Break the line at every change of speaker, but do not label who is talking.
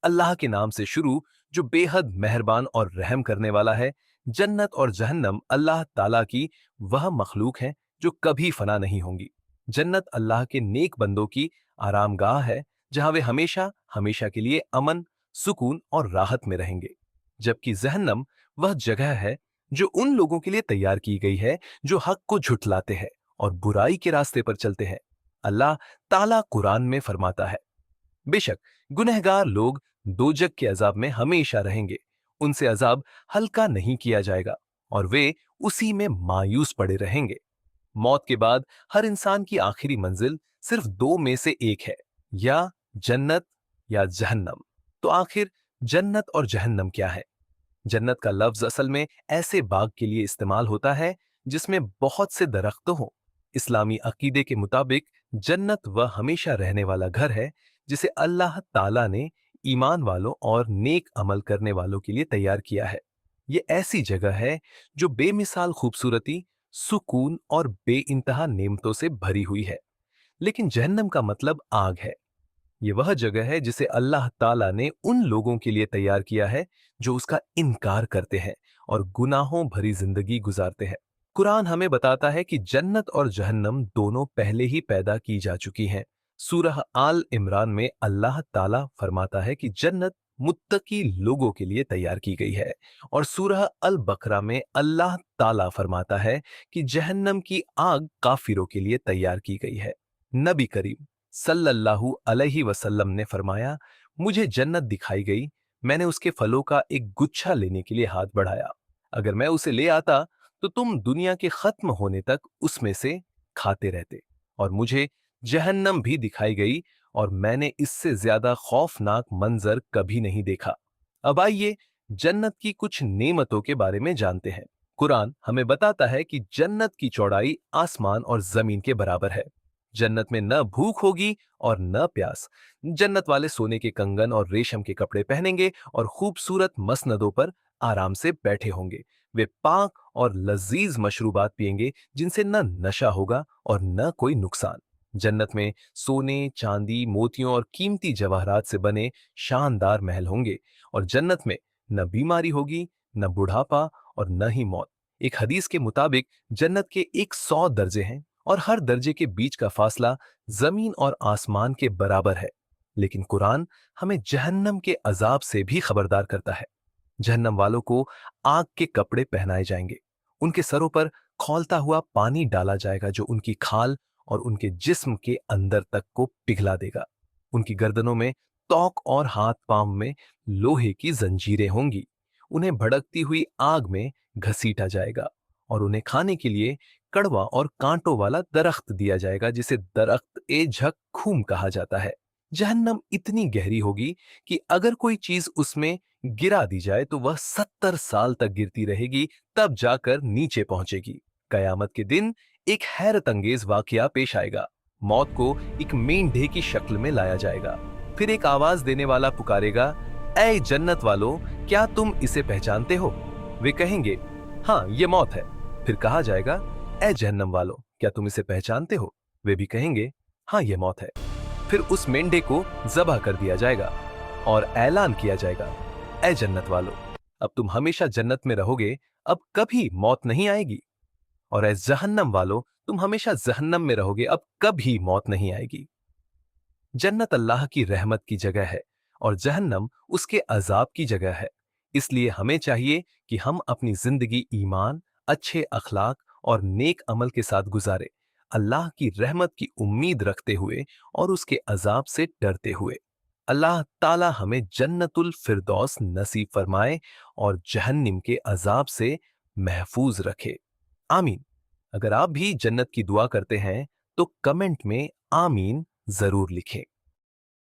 अल्लाह के नाम से शुरू जो बेहद मेहरबान और रहम करने वाला है। जन्नत और जहन्नम अल्लाह ताला की वह मखलूक है जो कभी फना नहीं होंगी। जन्नत अल्लाह के नेक बंदों की आरामगाह है, जहां वे हमेशा हमेशा के लिए अमन, सुकून और राहत में रहेंगे। जबकि जहन्नम वह जगह है जो उन लोगों के लिए तैयार की गई है जो हक को झुठलाते हैं और बुराई के रास्ते पर चलते हैं। अल्लाह ताला कुरान में फरमाता है, बेशक गुनहगार लोग दोजक के अजाब में हमेशा रहेंगे, उनसे अजाब हल्का नहीं किया जाएगा और वे उसी में मायूस पड़े रहेंगे। मौत के बाद हर इंसान की आखिरी मंजिल सिर्फ दो में से एक है, या जन्नत या जहन्नम। तो आखिर जन्नत और जहन्नम क्या है? जन्नत का लफ्ज असल में ऐसे बाग के लिए इस्तेमाल होता है जिसमें बहुत से दरख्त हों। इस्लामी अकीदे के मुताबिक जन्नत वह हमेशा रहने वाला घर है जिसे अल्लाह ताला ने ईमान वालों और नेक अमल करने वालों के लिए तैयार किया है। ये ऐसी जगह है जो बेमिसाल खूबसूरती, सुकून और बेइंतहा नेमतों से भरी हुई है। लेकिन जहन्नम का मतलब आग है। ये वह जगह है जिसे अल्लाह ताला ने उन लोगों के लिए तैयार किया है जो उसका इनकार करते हैं और गुनाहों भरी जिंदगी गुजारते हैं। कुरान हमें बताता है कि जन्नत और जहन्नम दोनों पहले ही पैदा की जा चुकी हैं। सूरह आल इमरान में अल्लाह ताला फरमाता है कि जन्नत मुत्तकी लोगों के लिए तैयार की गई है, और सूरह अल बकरा में अल्लाह ताला फरमाता है कि जहन्नम की आग काफिरों के लिए तैयार की गई है। नबी करीम सल्लल्लाहु अलैहि वसल्लम ने फरमाया, मुझे जन्नत दिखाई गई, मैंने उसके फलों का एक गुच्छा लेने के लिए हाथ बढ़ाया। अगर मैं उसे ले आता तो तुम दुनिया के खत्म होने तक उसमें से खाते रहते। और मुझे जहन्नम भी दिखाई गई, और मैंने इससे ज्यादा खौफनाक मंजर कभी नहीं देखा। अब आइए जन्नत की कुछ नेमतों के बारे में जानते हैं। कुरान हमें बताता है कि जन्नत की चौड़ाई आसमान और जमीन के बराबर है। जन्नत में न भूख होगी और न प्यास। जन्नत वाले सोने के कंगन और रेशम के कपड़े पहनेंगे और खूबसूरत मसनदों पर आराम से बैठे होंगे। वे पाक और लजीज मशरूबात पिएंगे जिनसे न नशा होगा और न कोई नुकसान। जन्नत में सोने, चांदी, मोतियों और कीमती जवाहरात से बने शानदार महल होंगे, और जन्नत में न बीमारी होगी, न बुढ़ापा और न ही मौत। एक हदीस के मुताबिक जन्नत के 100 दर्जे हैं और हर दर्जे के बीच का फासला जमीन और आसमान के बराबर है। लेकिन कुरान हमें जहन्नम के अजाब से भी खबरदार करता है। जहन्नम वालों को आग के कपड़े पहनाए जाएंगे, उनके सरों पर खौलता हुआ पानी डाला जाएगा जो उनकी खाल और उनके जिस्म के अंदर तक को पिघला देगा। उनकी गर्दनों में तौक और हाथ पांव में लोहे की जंजीरें होंगी। उन्हें भड़कती हुई आग में घसीटा जाएगा और उन्हें खाने के लिए कड़वा और कांटों वाला दरख्त दिया जाएगा जिसे दरख्त ए झक्खूम कहा जाता है। जहन्नम इतनी गहरी होगी कि अगर कोई चीज उसमें गिरा दी जाए तो वह 70 साल तक गिरती रहेगी, तब जाकर नीचे पहुंचेगी। कयामत के दिन एक हैरत अंगेज वाकया पेश आएगा। मौत को एक मेंढे की शक्ल में लाया जाएगा। फिर एक आवाज देने वाला पुकारेगा, ऐ जन्नत वालों, क्या तुम इसे पहचानते हो? वे कहेंगे, हाँ, ये मौत है। फिर कहा जाएगा, ऐ जहन्नम वालों, क्या तुम इसे पहचानते हो? वे भी कहेंगे, हाँ, ये मौत है। फिर उस मेंढे को ज़बह कर दिया जाएगा और ऐलान किया जाएगा, ऐ जन्नत वालों, अब तुम हमेशा जन्नत में रहोगे, अब कभी मौत नहीं आएगी। और ऐ जहन्नम वालों, तुम हमेशा जहन्नम में रहोगे, अब कभी मौत नहीं आएगी। जन्नत अल्लाह की रहमत की जगह है और जहन्नम उसके अजाब की जगह है। इसलिए हमें चाहिए कि हम अपनी जिंदगी ईमान, अच्छे अखलाक और नेक अमल के साथ गुजारे, अल्लाह की रहमत की उम्मीद रखते हुए और उसके अजाब से डरते हुए। अल्लाह ताला हमें जन्नतुल फिरदौस नसीब फरमाए और जहन्नम के अजाब से महफूज रखे। आमीन। अगर आप भी जन्नत की दुआ करते हैं तो कमेंट में आमीन जरूर लिखें।